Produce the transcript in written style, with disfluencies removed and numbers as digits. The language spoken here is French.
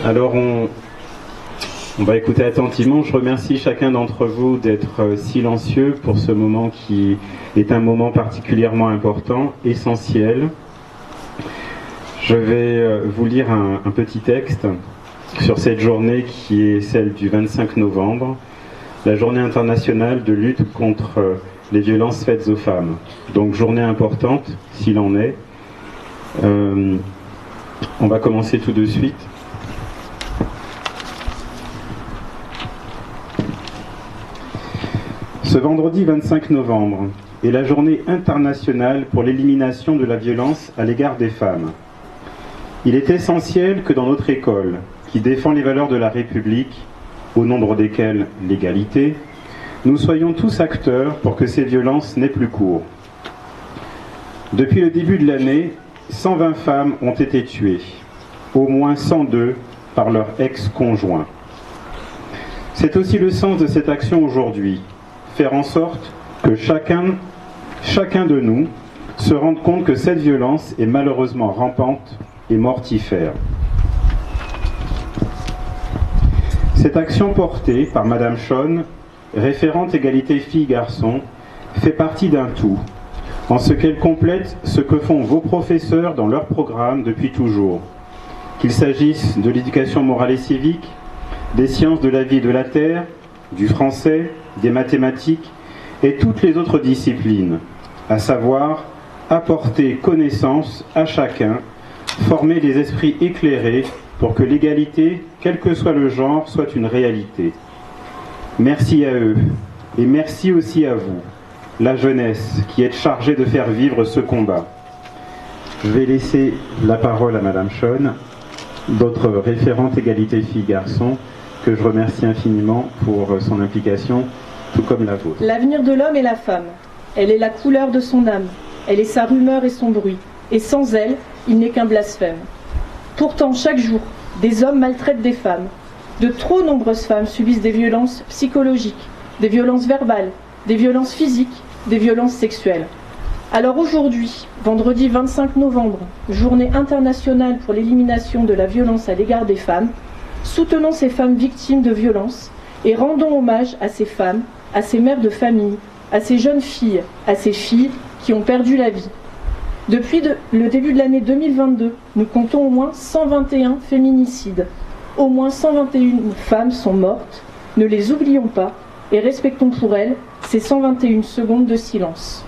Alors on va écouter attentivement. Je remercie chacun d'entre vous d'être silencieux pour ce moment qui est un moment particulièrement important, essentiel. Je vais vous lire un petit texte sur cette journée qui est celle du 25 novembre, la journée internationale de lutte contre les violences faites aux femmes. Donc journée importante, s'il en est. On va commencer tout de suite. Ce vendredi 25 novembre est la journée internationale pour l'élimination de la violence à l'égard des femmes. Il est essentiel que dans notre école, qui défend les valeurs de la République, au nombre desquelles l'égalité, nous soyons tous acteurs pour que ces violences n'aient plus cours. Depuis le début de l'année, 120 femmes ont été tuées, au moins 102 par leur ex-conjoint. C'est aussi le sens de cette action aujourd'hui, faire en sorte que chacun de nous se rende compte que cette violence est malheureusement rampante et mortifère. Cette action portée par Madame Schon, référente égalité filles-garçons, fait partie d'un tout, en ce qu'elle complète ce que font vos professeurs dans leur programme depuis toujours, qu'il s'agisse de l'éducation morale et civique, des sciences de la vie et de la terre, du français, des mathématiques et toutes les autres disciplines, à savoir apporter connaissance à chacun, former des esprits éclairés pour que l'égalité, quel que soit le genre, soit une réalité. Merci à eux et merci aussi à vous, la jeunesse, qui êtes chargée de faire vivre ce combat. Je vais laisser la parole à Madame Schon, notre référente égalité filles-garçons, que je remercie infiniment pour son implication, tout comme la vôtre. L'avenir de l'homme est la femme. Elle est la couleur de son âme. Elle est sa rumeur et son bruit. Et sans elle, il n'est qu'un blasphème. Pourtant, chaque jour, des hommes maltraitent des femmes. De trop nombreuses femmes subissent des violences psychologiques, des violences verbales, des violences physiques, des violences sexuelles. Alors aujourd'hui, vendredi 25 novembre, journée internationale pour l'élimination de la violence à l'égard des femmes, soutenons ces femmes victimes de violences et rendons hommage à ces femmes, à ces mères de famille, à ces jeunes filles, à ces filles qui ont perdu la vie. Depuis le début de l'année 2022, nous comptons au moins 121 féminicides. Au moins 121 femmes sont mortes. Ne les oublions pas et respectons pour elles ces 121 secondes de silence.